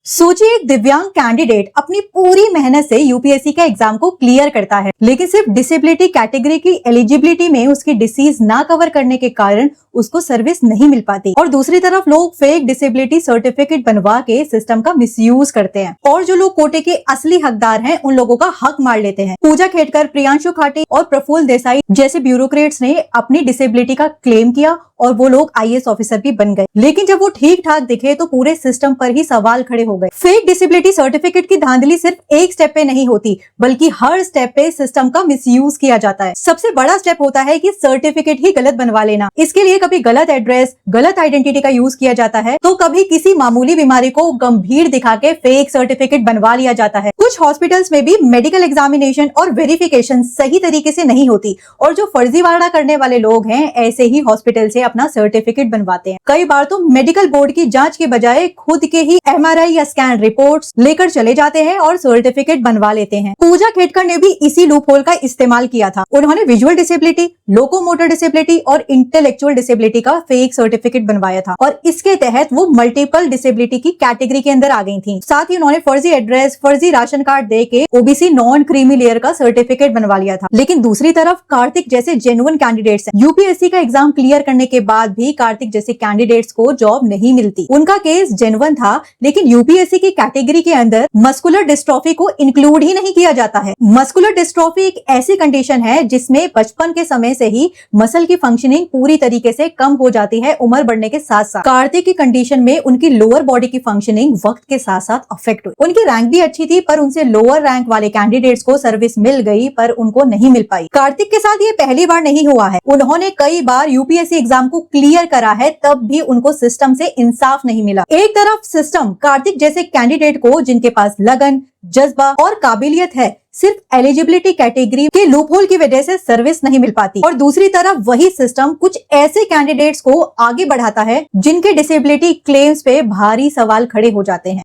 सोचिए एक दिव्यांग कैंडिडेट अपनी पूरी मेहनत से यूपीएससी का एग्जाम को क्लियर करता है, लेकिन सिर्फ डिसेबिलिटी कैटेगरी की एलिजिबिलिटी में उसकी डिसीज ना कवर करने के कारण उसको सर्विस नहीं मिल पाती। और दूसरी तरफ लोग फेक डिसेबिलिटी सर्टिफिकेट बनवा के सिस्टम का मिसयूज करते हैं और जो लोग कोटे के असली हकदार हैं उन लोगों का हक मार लेते हैं। पूजा खेड़कर, प्रियांशु खाटी और प्रफुल्ल देसाई जैसे ब्यूरोक्रेट्स ने अपनी डिसेबिलिटी का क्लेम किया और वो लोग आईएएस ऑफिसर भी बन गए, लेकिन जब वो ठीक ठाक दिखे तो पूरे सिस्टम पर ही सवाल खड़े हो गए। फेक डिसेबिलिटी सर्टिफिकेट की धांधली सिर्फ एक स्टेप पे नहीं होती, बल्कि हर स्टेप पे सिस्टम का मिसयूज किया जाता है। सबसे बड़ा स्टेप होता है कि सर्टिफिकेट ही गलत बनवा लेना। इसके लिए कभी गलत एड्रेस, गलत आइडेंटिटी का यूज किया जाता है, तो कभी किसी मामूली बीमारी को गंभीर दिखा के फेक सर्टिफिकेट बनवा लिया जाता है। कुछ हॉस्पिटल्स में भी मेडिकल एग्जामिनेशन और वेरिफिकेशन सही तरीके से नहीं होती और जो फर्जीवाड़ा करने वाले लोग हैं ऐसे ही हॉस्पिटल से अपना सर्टिफिकेट बनवाते हैं। कई बार तो मेडिकल बोर्ड की जांच के बजाय खुद के ही एमआरआई या स्कैन रिपोर्ट्स लेकर चले जाते हैं और सर्टिफिकेट बनवा लेते हैं। पूजा खेड़कर ने भी इसी लूपहोल का इस्तेमाल किया था। उन्होंने विजुअल डिसेबिलिटी, लोकोमोटर डिसेबिलिटी और इंटेलेक्चुअल डिसेबिलिटी का फेक सर्टिफिकेट बनवाया था और इसके तहत वो मल्टीपल डिसेबिलिटी की कैटेगरी के अंदर आ गई थी। साथ ही उन्होंने फर्जी एड्रेस, फर्जी राशन कार्ड दे के ओबीसी नॉन क्रीमी लेयर का सर्टिफिकेट बनवा लिया था। लेकिन दूसरी तरफ कार्तिक जैसे जेन्युइन कैंडिडेट्स हैं। यूपीएससी का एग्जाम क्लियर करने के बाद भी कार्तिक जैसे कैंडिडेट्स को जॉब नहीं मिलती। उनका केस जेन्युइन था, लेकिन यूपीएससी की कैटेगरी के अंदर मस्कुलर डिस्ट्रॉफी को इंक्लूड ही नहीं किया जाता है। मस्कुलर डिस्ट्रॉफी एक ऐसी कंडीशन है जिसमें बचपन के समय से ही मसल की फंक्शनिंग पूरी तरीके से कम हो जाती है उम्र बढ़ने के साथ साथ। कार्तिक की कंडीशन में उनकी लोअर बॉडी की फंक्शनिंग वक्त के साथ साथ अफेक्ट हुई। उनकी रैंक भी अच्छी थी, पर उनसे लोअर रैंक वाले कैंडिडेट्स को सर्विस मिल गई पर उनको नहीं मिल पाई। कार्तिक के साथ ये पहली बार नहीं हुआ है। उन्होंने कई बार यूपीएससी एग्जाम को क्लियर करा है, तब भी उनको सिस्टम से इंसाफ नहीं मिला। एक तरफ सिस्टम कार्तिक जैसे कैंडिडेट को, जिनके पास लगन, जज्बा और काबिलियत है, सिर्फ एलिजिबिलिटी कैटेगरी के लूपहोल की वजह से सर्विस नहीं मिल पाती, और दूसरी तरफ वही सिस्टम कुछ ऐसे कैंडिडेट्स को आगे बढ़ाता है जिनके डिसेबिलिटी क्लेम्स पे भारी सवाल खड़े हो जाते हैं।